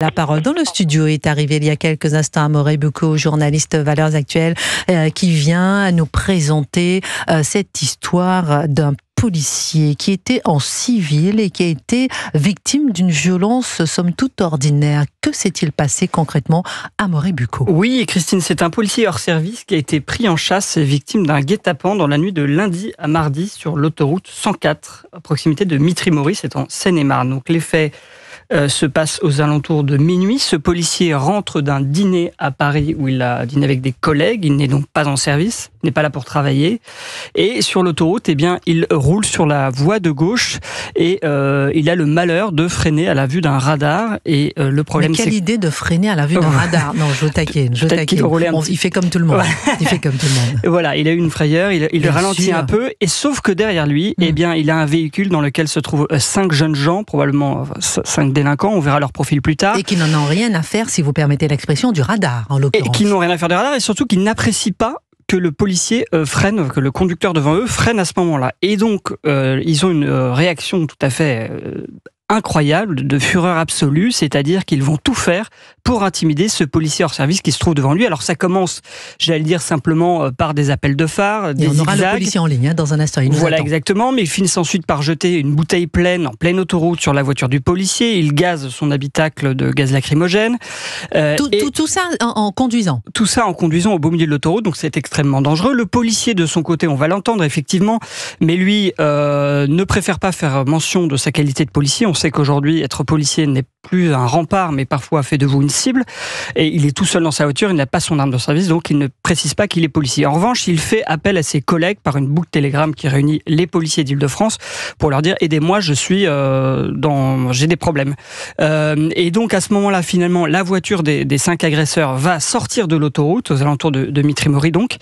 La parole dans le studio est arrivé il y a quelques instants Amaury Bucco, journaliste Valeurs Actuelles, qui vient nous présenter cette histoire d'un policier qui était en civil et qui a été victime d'une violence somme toute ordinaire. Que s'est-il passé concrètement, Amaury Bucco? Oui, Christine, c'est un policier hors service qui a été pris en chasse et victime d'un guet-apens dans la nuit de lundi à mardi sur l'autoroute 104, à proximité de Mitry-Mory, c'est en Seine-et-Marne. Donc les faits se passe aux alentours de minuit. Ce policier rentre d'un dîner à Paris où il a dîné avec des collègues. Il n'est donc pas en service, il n'est pas là pour travailler. Et sur l'autoroute, eh bien, il roule sur la voie de gauche et il a le malheur de freiner à la vue d'un radar. Et le problème, mais quelle idée de freiner à la vue d'un radar? Non, je taquine. Il fait comme tout le monde. Il fait comme tout le monde. Voilà, il a eu une frayeur, il ralentit un peu. Et sauf que derrière lui, eh bien, il a un véhicule dans lequel se trouvent 5 jeunes gens, probablement 5 délinquants, on verra leur profil plus tard. Et qui n'en ont rien à faire, si vous permettez l'expression, du radar, en l'occurrence. Et qui n'ont rien à faire du radar, et surtout qui n'apprécient pas que le policier freine, que le conducteur devant eux freine à ce moment-là. Et donc, ils ont une réaction tout à fait incroyable, de fureur absolue, c'est-à-dire qu'ils vont tout faire pour intimider ce policier hors service qui se trouve devant lui. Alors ça commence, j'allais dire simplement par des appels de phare, des zigzags. On aura le policier en ligne dans un instant. Voilà, exactement, mais ils finissent ensuite par jeter une bouteille pleine en pleine autoroute sur la voiture du policier. Ils gazent son habitacle de gaz lacrymogène. Tout ça en conduisant. Tout ça en conduisant au beau milieu de l'autoroute, donc c'est extrêmement dangereux. Le policier de son côté, on va l'entendre effectivement, mais lui ne préfère pas faire mention de sa qualité de policier. On sait qu'aujourd'hui, être policier n'est plus un rempart, mais parfois fait de vous une cible. Et il est tout seul dans sa voiture, il n'a pas son arme de service, donc il ne précise pas qu'il est policier. En revanche, il fait appel à ses collègues par une boucle Telegram qui réunit les policiers d'Île-de-France pour leur dire « Aidez-moi, j'ai des problèmes ». Et donc, à ce moment-là, finalement, la voiture des 5 agresseurs va sortir de l'autoroute, aux alentours de Mitry-Mory, donc.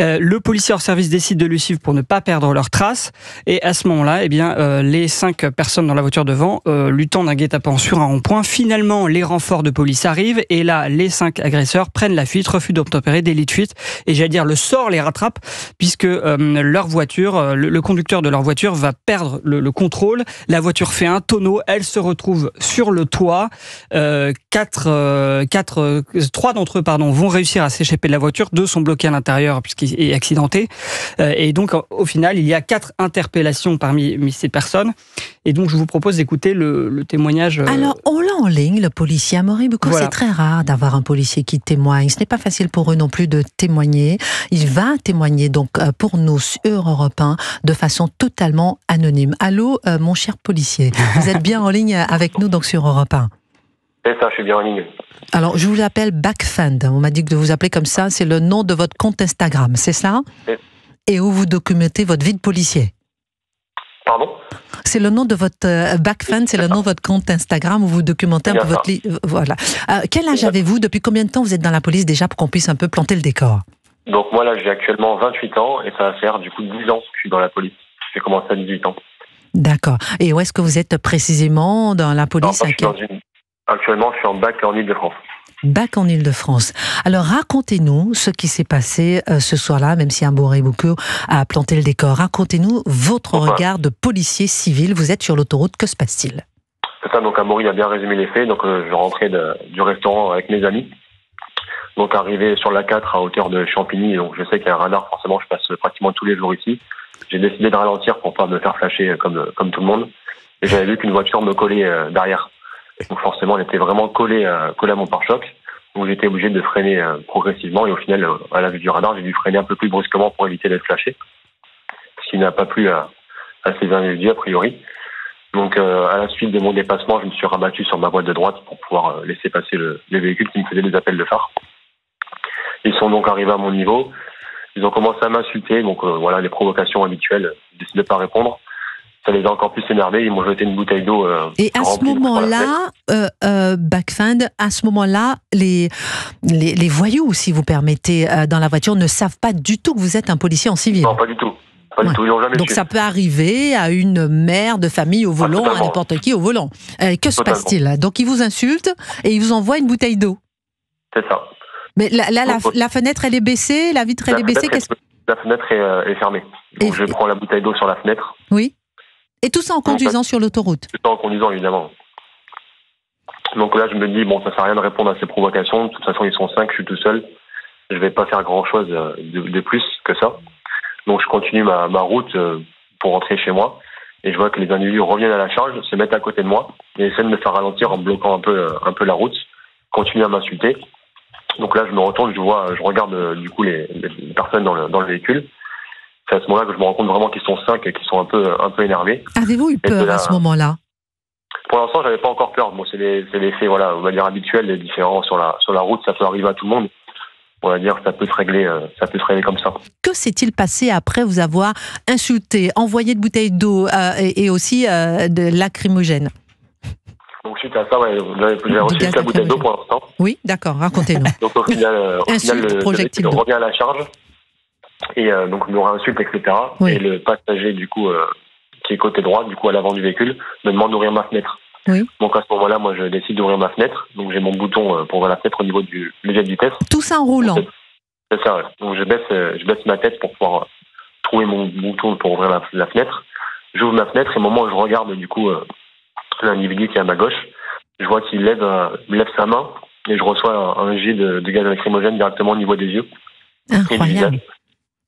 Le policier hors service décide de le suivre pour ne pas perdre leurs traces. Et à ce moment-là, eh bien, les 5 personnes dans la voiture devant lui tendent un guet-apens sur un rond-point. Finalement, les renforts de police arrivent et là, les 5 agresseurs prennent la fuite, refusent d'obtempérer, délit de fuite. Et j'allais dire, le sort les rattrape puisque leur voiture, le conducteur de leur voiture va perdre le contrôle. La voiture fait un tonneau, elle se retrouve sur le toit. 3 d'entre eux vont réussir à s'échapper de la voiture. 2 sont bloqués à l'intérieur puisqu'il est accidenté. Et donc, au final, il y a 4 interpellations parmi ces personnes. Et donc, je vous propose d'écouter le témoignage. Alors, on l'a en ligne, le policier Amaury Bucco. Voilà. C'est très rare d'avoir un policier qui témoigne. Ce n'est pas facile pour eux non plus de témoigner. Il va témoigner donc pour nous sur Europe 1 de façon totalement anonyme. Allô, mon cher policier, vous êtes bien en ligne avec nous donc sur Europe 1? C'est ça, je suis bien en ligne. Alors, je vous appelle Backfend. On m'a dit que de vous appeler comme ça, c'est le nom de votre compte Instagram, c'est ça? Et où vous documentez votre vie de policier. Pardon? C'est le nom de votre Backfend, c'est le nom de votre compte Instagram où vous documentez un peu votre vie. Voilà. Quel âge avez-vous? Depuis combien de temps vous êtes dans la police déjà pour qu'on puisse un peu planter le décor? Donc moi là, j'ai actuellement 28 ans et ça va faire du coup 10 ans que je suis dans la police. J'ai commencé à 18 ans. D'accord. Et où est-ce que vous êtes précisément dans la police? Actuellement, je suis en bac en Île-de-France. Bac en Île-de-France. Alors, racontez-nous ce qui s'est passé ce soir-là, même si Amaury Bucco a planté le décor. Racontez-nous votre regard de policier civil. Vous êtes sur l'autoroute, que se passe-t-il? C'est ça, donc Amaury a bien résumé les faits. Donc, je rentrais du restaurant avec mes amis. Donc, arrivé sur la 4 à hauteur de Champigny, donc je sais qu'il y a un radar, forcément, je passe pratiquement tous les jours ici. J'ai décidé de ralentir pour pas me faire flasher comme tout le monde. Et j'avais vu qu'une voiture me collait derrière. Donc forcément, elle était vraiment collée à mon pare-choc. Donc j'étais obligé de freiner progressivement. Et au final, à la vue du radar, j'ai dû freiner un peu plus brusquement pour éviter d'être flashé. Ce qui n'a pas plu à ces individus, a priori. Donc à la suite de mon dépassement, je me suis rabattu sur ma voie de droite pour pouvoir laisser passer les véhicules qui me faisaient des appels de phare. Ils sont donc arrivés à mon niveau. Ils ont commencé à m'insulter. Donc voilà, les provocations habituelles. J'ai décidé de pas répondre. Ça les a encore plus énervés, ils m'ont jeté une bouteille d'eau. Et à ce moment-là, Backfend, à ce moment-là, les voyous, si vous permettez, dans la voiture, ne savent pas du tout que vous êtes un policier en civil. Non, pas du tout. Pas du tout. Ils n'ont jamais Donc su. Ça peut arriver à une mère de famille au volant, à n'importe qui au volant. Que se passe-t-il? Donc ils vous insultent et ils vous envoient une bouteille d'eau. C'est ça. Mais la fenêtre, elle est baissée, la vitre, elle est baissée. La fenêtre est fermée. Donc je prends la bouteille d'eau sur la fenêtre. Oui. Et tout ça en conduisant sur l'autoroute? Tout ça en conduisant, évidemment. Donc là, je me dis, bon, ça sert à rien de répondre à ces provocations. De toute façon, ils sont 5, je suis tout seul. Je vais pas faire grand-chose de plus que ça. Donc je continue ma route pour rentrer chez moi. Et je vois que les individus reviennent à la charge, se mettent à côté de moi et essaient de me faire ralentir en bloquant un peu la route, continuent à m'insulter. Donc là, je me retourne, je regarde du coup les personnes dans le véhicule. C'est à ce moment-là que je me rends compte vraiment qu'ils sont 5 et qu'ils sont un peu énervés. Avez-vous eu peur à ce moment-là? Pour l'instant, j'avais pas encore peur. Bon, c'est les faits, voilà, on va dire habituels, les différents sur la route, ça peut arriver à tout le monde. On va dire, ça peut se régler comme ça. Que s'est-il passé après vous avoir insulté, envoyé de bouteilles d'eau et aussi de lacrymogènes? Donc suite à ça, ouais, j'ai reçu la bouteille d'eau pour l'instant. Oui, d'accord, racontez-nous. Donc au final, le revient à la charge et donc me réinsulte, etc. Oui. Et le passager du coup qui est côté droit, du coup à l'avant du véhicule, me demande d'ouvrir ma fenêtre. Oui. Donc à ce moment-là, moi je décide d'ouvrir ma fenêtre. Donc j'ai mon bouton pour ouvrir la fenêtre au niveau du levier de vitesse. Tout ça en roulant. C'est ça. Ouais. Donc je baisse ma tête pour pouvoir trouver mon bouton pour ouvrir la fenêtre. J'ouvre ma fenêtre et au moment où je regarde du coup l'individu qui est à ma gauche, je vois qu'il lève sa main et je reçois un jet de gaz lacrymogène directement au niveau des yeux. Incroyable.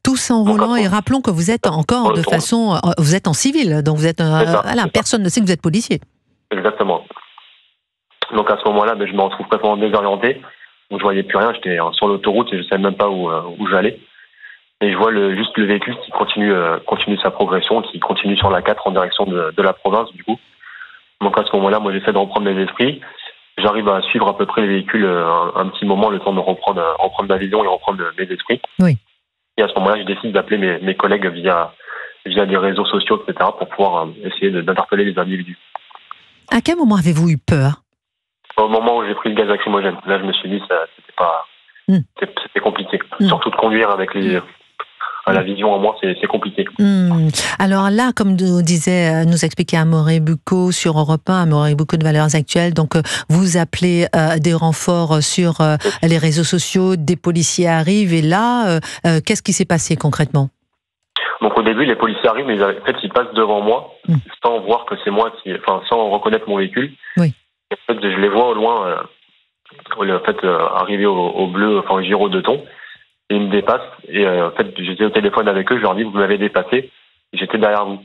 Tout ça en roulant et rappelons que vous êtes encore vous êtes en civil, donc vous êtes personne ne sait que vous êtes policier. Exactement. Donc à ce moment-là, je me retrouve complètement désorienté. Donc je voyais plus rien, j'étais sur l'autoroute et je savais même pas où j'allais. Et je vois juste le véhicule qui continue sa progression, qui continue sur la 4 en direction de la province du coup. Donc à ce moment-là, moi j'essaie de reprendre mes esprits. J'arrive à suivre à peu près les véhicules un petit moment, le temps de reprendre ma vision et reprendre mes esprits. Oui. Et à ce moment-là, je décide d'appeler mes collègues via des réseaux sociaux, etc., pour pouvoir essayer d'interpeller les individus. À quel moment avez-vous eu peur? Au moment où j'ai pris le gaz lacrymogène. Là, je me suis dit, c'était compliqué. Surtout de conduire avec à la vision en moi, c'est compliqué. Alors là, comme nous expliquait Amaury Bucco sur Europe 1, Amaury Bucco de Valeurs Actuelles, donc vous appelez des renforts sur les réseaux sociaux, des policiers arrivent, et là, qu'est-ce qui s'est passé concrètement? Donc au début, les policiers arrivent, mais en fait, ils passent devant moi, sans voir que c'est moi sans reconnaître mon véhicule. Oui. Et en fait, je les vois au loin, arriver au bleu, au gyro de thon, et ils me dépassent. Et en fait, j'étais au téléphone avec eux, je leur dis, vous m'avez dépassé, j'étais derrière vous.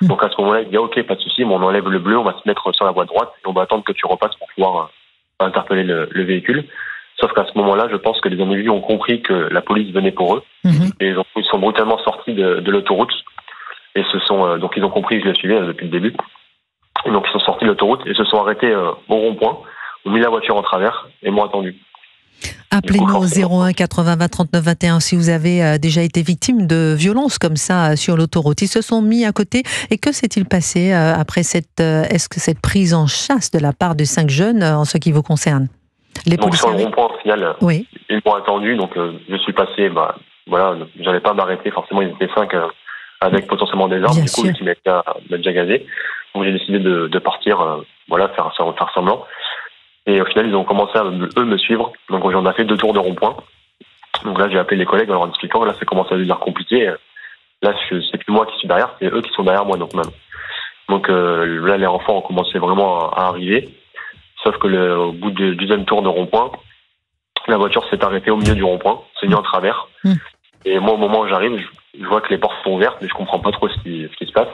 Donc à ce moment-là, ils disent, ok, pas de souci, mais on enlève le bleu, on va se mettre sur la voie droite, et on va attendre que tu repasses pour pouvoir interpeller le véhicule. Sauf qu'à ce moment-là, je pense que les individus ont compris que la police venait pour eux. Et ils sont brutalement sortis de l'autoroute. Et donc ils ont compris que je les suivais depuis le début. Et donc ils sont sortis de l'autoroute et se sont arrêtés au rond-point, ont mis la voiture en travers et m'ont attendu. Appelez-nous au 01 80 20 39 21 si vous avez déjà été victime de violences comme ça sur l'autoroute. Ils se sont mis à côté. Et que s'est-il passé après est-ce que cette prise en chasse de la part de 5 jeunes en ce qui vous concerne? Donc sur le rond-point, au final, oui. Ils m'ont attendu, donc je suis passé, j'allais pas m'arrêter, forcément ils étaient 5 avec potentiellement des armes, qui m'ont déjà gazé. Donc j'ai décidé de partir, faire semblant. Et au final, ils ont commencé à me suivre, donc j'en ai fait 2 tours de rond-point. Donc là, j'ai appelé les collègues en leur expliquant, là ça commence à devenir compliqué. Là, c'est plus moi qui suis derrière, c'est eux qui sont derrière moi, donc même. Donc là, les renforts ont commencé vraiment à arriver. Sauf que au bout du 2e tour de rond-point, la voiture s'est arrêtée au milieu du rond-point, s'est mise en travers. Et moi, au moment où j'arrive, je vois que les portes sont ouvertes, mais je comprends pas trop ce qui se passe.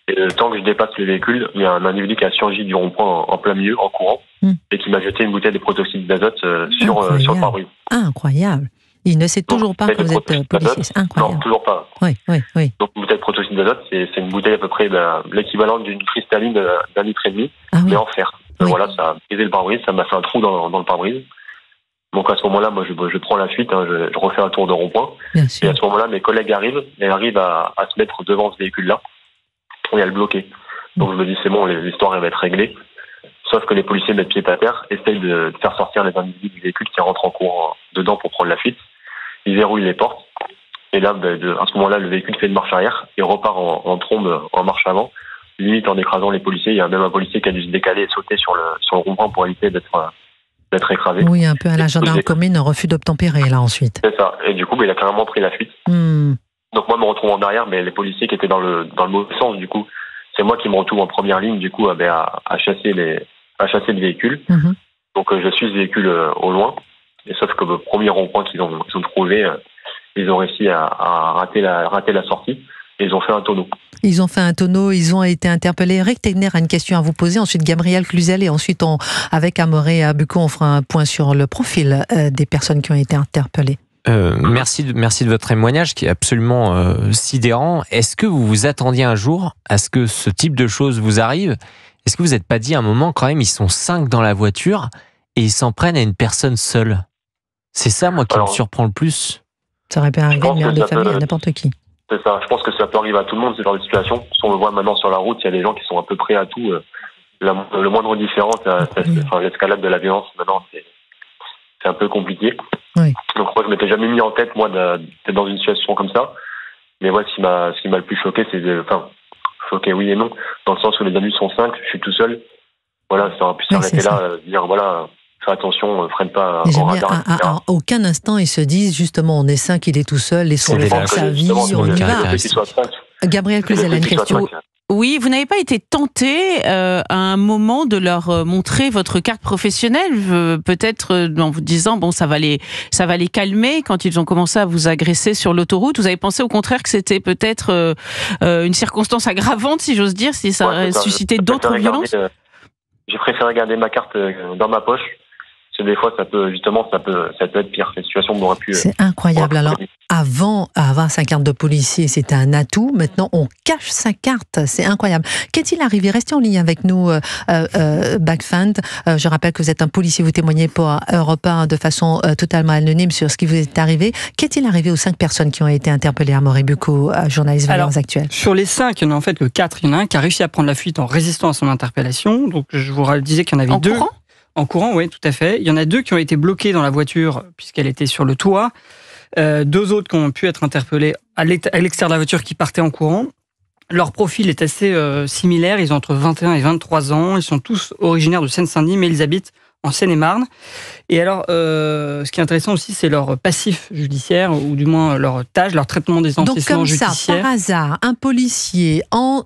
Et le temps que je dépasse le véhicule, il y a un individu qui a surgi du rond-point en plein milieu, en courant, et qui m'a jeté une bouteille de protoxyde d'azote sur le pare-brise. Incroyable. Il ne sait toujours pas que vous êtes policier. C'est incroyable. Non, toujours pas. Oui. Donc, une bouteille de protoxyde d'azote, c'est une bouteille à peu près l'équivalent d'une cristalline d'1,5 litre, mais en fer. Voilà, ça a brisé le pare-brise, ça m'a fait un trou dans le pare-brise. Donc à ce moment-là, moi je prends la fuite, je refais un tour de rond-point. Et à ce moment-là, mes collègues arrivent à se mettre devant ce véhicule-là et à le bloquer. Donc je me dis c'est bon, l'histoire elle va être réglée. Sauf que les policiers mettent pied à terre, essayent de faire sortir les individus du véhicule qui rentrent en courant dedans pour prendre la fuite. Ils verrouillent les portes. Et là, à ce moment-là, le véhicule fait une marche arrière et repart en trombe en marche avant, limite en écrasant les policiers. Il y a même un policier qui a dû se décaler et sauter sur le rond-point pour éviter d'être écrasé. Oui, un peu à la gendarme commune, refus d'obtempérer, là, ensuite. C'est ça. Et du coup, il a carrément pris la fuite. Donc moi, me retrouvant derrière, mais les policiers qui étaient dans le mauvais sens, du coup, c'est moi qui me retrouve en première ligne, du coup, à chasser à chasser le véhicule. Donc je suis ce véhicule au loin. Et sauf que le premier rond-point qu'ils ont trouvé, ils ont réussi à rater la sortie. Et ils ont fait un tonneau. Ils ont fait un tonneau, ils ont été interpellés. Eric Tegner a une question à vous poser, ensuite Gabriel Cluzel, et ensuite avec Amaury Bucco, on fera un point sur le profil des personnes qui ont été interpellées. Merci de votre témoignage qui est absolument sidérant. Est-ce que vous vous attendiez un jour à ce que ce type de choses vous arrive? Est-ce que vous n'êtes pas dit à un moment, quand même, ils sont 5 dans la voiture et ils s'en prennent à une personne seule? C'est ça, moi, qui me surprend le plus. Ça aurait pu arriver à une mère de famille, à n'importe qui. C'est ça. Je pense que ça peut arriver à tout le monde, ce genre de situation. Si on le voit maintenant sur la route, il y a des gens qui sont à peu près à tout. Le moindre différent, l'escalade de la violence, maintenant, c'est un peu compliqué. Oui. Donc moi, je m'étais jamais mis en tête, moi, d'être dans une situation comme ça. Mais moi, ce qui m'a le plus choqué, c'est choqué oui et non, dans le sens où les adultes sont 5, je suis tout seul. Voilà, ça aurait pu s'arrêter là, dire voilà, fais attention, freine pas en radar. À aucun instant, ils se disent justement, on est 5, il est tout seul, laissons-le faire sa vie, on y va. Gabriel Cluzel a une question. Oui, vous n'avez pas été tenté à un moment de leur montrer votre carte professionnelle, peut-être en vous disant bon ça va les calmer quand ils ont commencé à vous agresser sur l'autoroute. Vous avez pensé au contraire que c'était peut-être une circonstance aggravante, si j'ose dire, si ça aurait suscité d'autres violences? J'ai préféré garder ma carte dans ma poche. Parce que des fois, ça peut être pire. Cette situation m'aurait pu. C'est incroyable. Alors, avant, avoir sa carte de policier, c'était un atout. Maintenant, on cache sa carte. C'est incroyable. Qu'est-il arrivé? Restez en ligne avec nous, Backfund. Je rappelle que vous êtes un policier. Vous témoignez pour Europe 1 de façon totalement anonyme sur ce qui vous est arrivé. Qu'est-il arrivé aux 5 personnes qui ont été interpellées à Amaury Bucco, journaliste Valeurs Actuelles? Sur les 5, il y en a en fait que 4. Il y en a un qui a réussi à prendre la fuite en résistant à son interpellation. Donc, je vous disais qu'il y en avait 2. En courant, oui, tout à fait. Il y en a 2 qui ont été bloqués dans la voiture puisqu'elle était sur le toit. 2 autres qui ont pu être interpellés à l'extérieur de la voiture qui partaient en courant. Leur profil est assez similaire. Ils ont entre 21 et 23 ans. Ils sont tous originaires de Seine-Saint-Denis, mais ils habitent en Seine-et-Marne. Et alors, ce qui est hors aussi, c'est leur passif judiciaire, ou du moins leur tâche, leur traitement des antécédents judiciaires. Donc comme ça, par hasard, un policier hors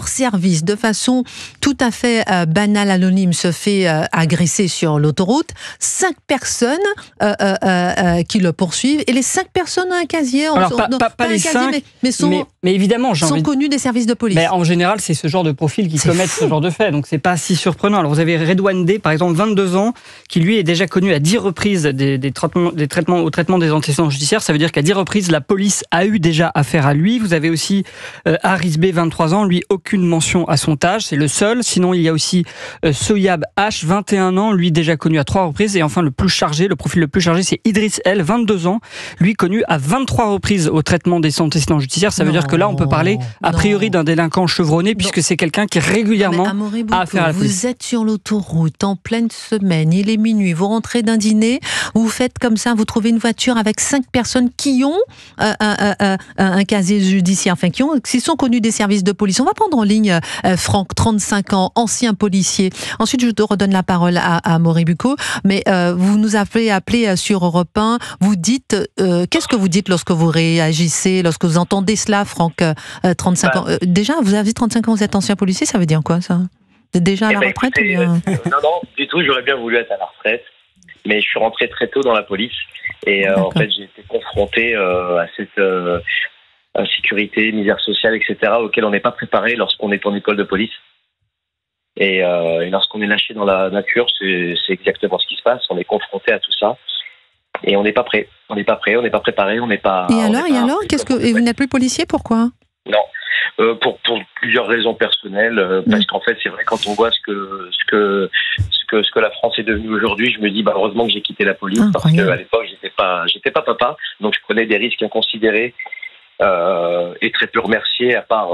service, de façon tout à fait banale, anonyme, se fait agresser sur l'autoroute. 5 personnes qui le poursuivent, et les 5 personnes ont un casier. Alors, pas les 5, mais évidemment, sont connus des services de police. Mais en général, c'est ce genre de profil qui commettent ce genre de faits, donc c'est pas si surprenant. Alors vous avez Redouane D, par exemple, 22 ans, qui lui est déjà connu à 10 reprises au traitement des antécédents judiciaires. Ça veut dire qu'à 10 reprises, la police a eu déjà affaire à lui. Vous avez aussi Haris B, 23 ans, lui, aucune mention à son âge, c'est le seul. Sinon, il y a aussi Soyab H, 21 ans, lui déjà connu à 3 reprises. Et enfin, le profil le plus chargé, c'est Idriss L, 22 ans, lui connu à 23 reprises au traitement des antécédents judiciaires. Ça veut dire que là, on peut parler a priori d'un délinquant chevronné, puisque c'est quelqu'un qui régulièrement a affaire à la police. Vous êtes sur l'autoroute en pleine semaine, il est minuit, vous rentrez d'un dîner, vous faites comme ça, vous trouvez une voiture avec 5 personnes qui ont un casier judiciaire, enfin qui sont connus des services de police. On va prendre en ligne Franck, 35 ans, ancien policier. Ensuite, je te redonne la parole à Amaury Bucco, mais vous nous avez appelé sur Europe 1, vous dites, qu'est-ce que vous dites lorsque vous réagissez, lorsque vous entendez cela, Franck, 35 ans? Déjà, vous avez 35 ans, vous êtes ancien policier, ça veut dire quoi ça? Déjà à la retraite ou bien... Non, du tout, j'aurais bien voulu être à la retraite, mais je suis rentré très tôt dans la police, et en fait j'ai été confronté à cette insécurité, misère sociale, etc., auquel on n'est pas préparé lorsqu'on est en école de police. Et lorsqu'on est lâché dans la nature, c'est exactement ce qui se passe, on est confronté à tout ça, et on n'est pas prêt, on n'est pas préparé, on n'est pas... Et alors, et vous n'êtes plus policier, pourquoi? Non. Pour plusieurs raisons personnelles, parce qu'en fait c'est vrai, quand on voit ce que la France est devenue aujourd'hui, je me dis heureusement que j'ai quitté la police, parce qu'à l'époque j'étais pas papa, donc je prenais des risques inconsidérés et très peu remerciés, à part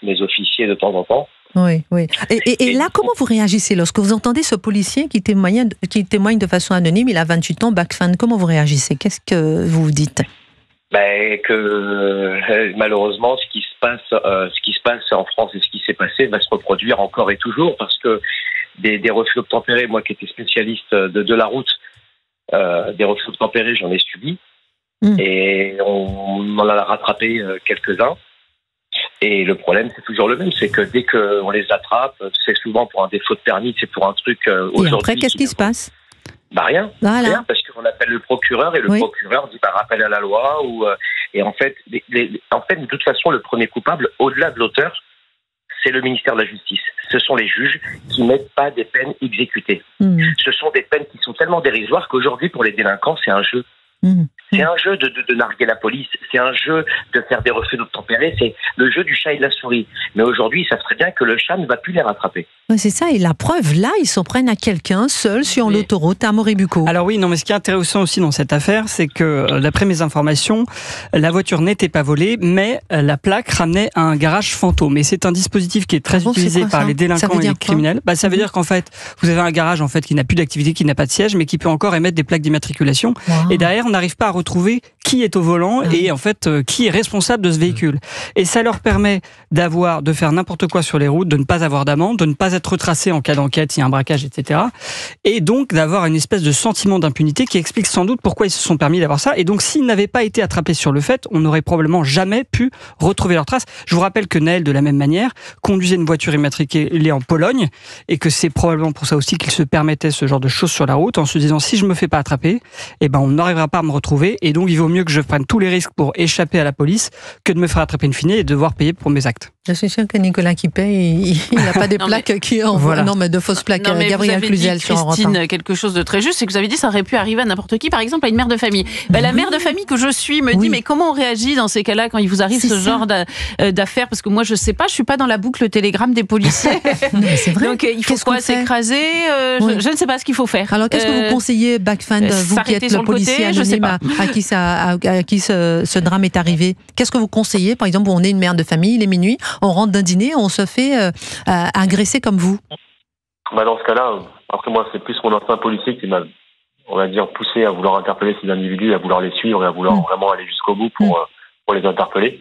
mes officiers de temps en temps. Oui. Et là, comment vous réagissez lorsque vous entendez ce policier qui témoigne de façon anonyme? Il a 28 ans, Backfund. Comment vous réagissez? Qu'est-ce que vous vous dites? Que malheureusement ce qui se passe en France et ce qui s'est passé va se reproduire encore et toujours, parce que des refus obtempérés, moi qui étais spécialiste de la route, des refus obtempérés j'en ai subi, et on en a rattrapé quelques-uns, Et le problème, c'est toujours le même, c'est que dès qu'on les attrape, c'est souvent pour un défaut de permis, c'est pour un truc aujourd'hui. Et après, qu'est-ce qui se passe? Rien. Voilà. Rien, parce qu'on appelle le procureur et le procureur dit rappel à la loi. Et en fait, de toute façon, le premier coupable, au-delà de l'auteur, c'est le ministère de la Justice. Ce sont les juges qui ne mettent pas des peines exécutées. Ce sont des peines qui sont tellement dérisoires qu'aujourd'hui, pour les délinquants, c'est un jeu. C'est un jeu de narguer la police, c'est un jeu de faire des refus d'obtempérer, c'est le jeu du chat et de la souris. Mais aujourd'hui, ils savent très bien que le chat ne va plus les rattraper. Ouais, c'est ça, et la preuve, là, ils s'en prennent à quelqu'un seul sur l'autoroute à Morébucco. Alors oui, non, mais ce qui est intéressant aussi dans cette affaire, c'est que, d'après mes informations, la voiture n'était pas volée, mais la plaque ramenait à un garage fantôme. Et c'est un dispositif qui est très utilisé par les délinquants et les criminels. Ça veut dire qu'en fait, vous avez un garage en fait qui n'a plus d'activité, qui n'a pas de siège, mais qui peut encore émettre des plaques d'immatriculation. Wow. Et derrière, on n'arrive pas à retrouver qui est au volant et en fait qui est responsable de ce véhicule. Et ça leur permet de faire n'importe quoi sur les routes, de ne pas avoir d'amende, de ne pas être retracé en cas d'enquête, s'il y a un braquage, etc. Et donc d'avoir une espèce de sentiment d'impunité qui explique sans doute pourquoi ils se sont permis d'avoir ça. Et donc s'ils n'avaient pas été attrapés sur le fait, on n'aurait probablement jamais pu retrouver leurs traces. Je vous rappelle que Naël, de la même manière, conduisait une voiture immatriculée en Pologne et que c'est probablement pour ça aussi qu'il se permettait ce genre de choses sur la route en se disant si je me fais pas attraper, eh ben on n'arrivera pas à me retrouver et donc il vaut mieux que je prenne tous les risques pour échapper à la police que de me faire attraper in fine et devoir payer pour mes actes. Je suis sûr que Nicolas qui paye, il n'a pas des plaques qui envoient, non mais de fausses plaques. Non, mais Gabriel Cluzel sur Europe 1. Christine, quelque chose de très juste, c'est que vous avez dit ça aurait pu arriver à n'importe qui, par exemple à une mère de famille. La mère de famille que je suis me dit mais comment on réagit dans ces cas-là quand il vous arrive genre d'affaires, parce que moi je sais pas, je suis pas dans la boucle Telegram des policiers. Non, c'est vrai. Donc il faut quoi, s'écraser je ne sais pas ce qu'il faut faire. Alors qu'est-ce que vous conseillez, Backfan, vous qui êtes le policier anonyme à qui ce drame est arrivé? Qu'est-ce que vous conseillez? Par exemple, on est une mère de famille, il est minuit, on rentre d'un dîner, on se fait agresser comme vous. Dans ce cas-là, après moi, c'est plus mon ancien policier qui m'a, on va dire, poussé à vouloir interpeller ces individus, à vouloir les suivre et à vouloir vraiment aller jusqu'au bout pour les interpeller.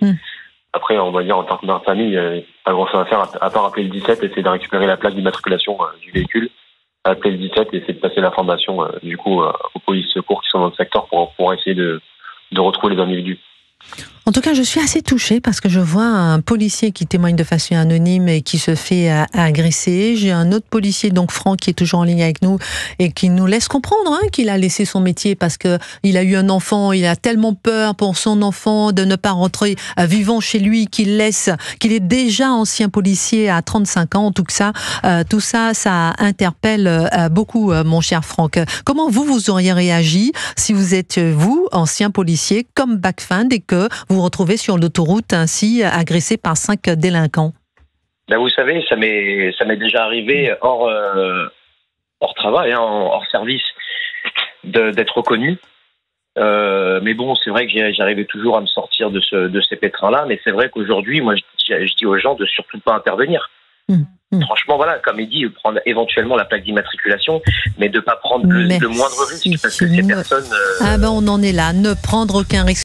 Après, on va dire, en tant que mère de famille, il n'y a pas grand-chose à faire à part appeler le 17 et essayer de récupérer la plaque d'immatriculation du véhicule. Appeler le 17 et essayer de passer l'information du coup aux polices secours qui sont dans le secteur pour essayer de retrouver les individus. En tout cas, je suis assez touchée parce que je vois un policier qui témoigne de façon anonyme et qui se fait agresser. J'ai un autre policier, donc Franck, qui est toujours en ligne avec nous et qui nous laisse comprendre qu'il a laissé son métier parce que il a eu un enfant. Il a tellement peur pour son enfant de ne pas rentrer vivant chez lui qu'il est déjà ancien policier à 35 ans. Tout ça, ça interpelle beaucoup, mon cher Franck. Comment vous auriez réagi si vous êtes, vous, ancien policier, comme Backfan, et que vous retrouvez sur l'autoroute ainsi agressé par 5 délinquants? Vous savez, ça m'est déjà arrivé hors travail, hors service, d'être reconnu. Mais bon, c'est vrai que j'arrivais toujours à me sortir de ces pétrins-là. Mais c'est vrai qu'aujourd'hui, moi, je dis aux gens de surtout pas intervenir. Franchement, voilà, comme il dit, prendre éventuellement la plaque d'immatriculation, mais de pas prendre le moindre risque, parce que ces personnes... on en est là, ne prendre aucun risque.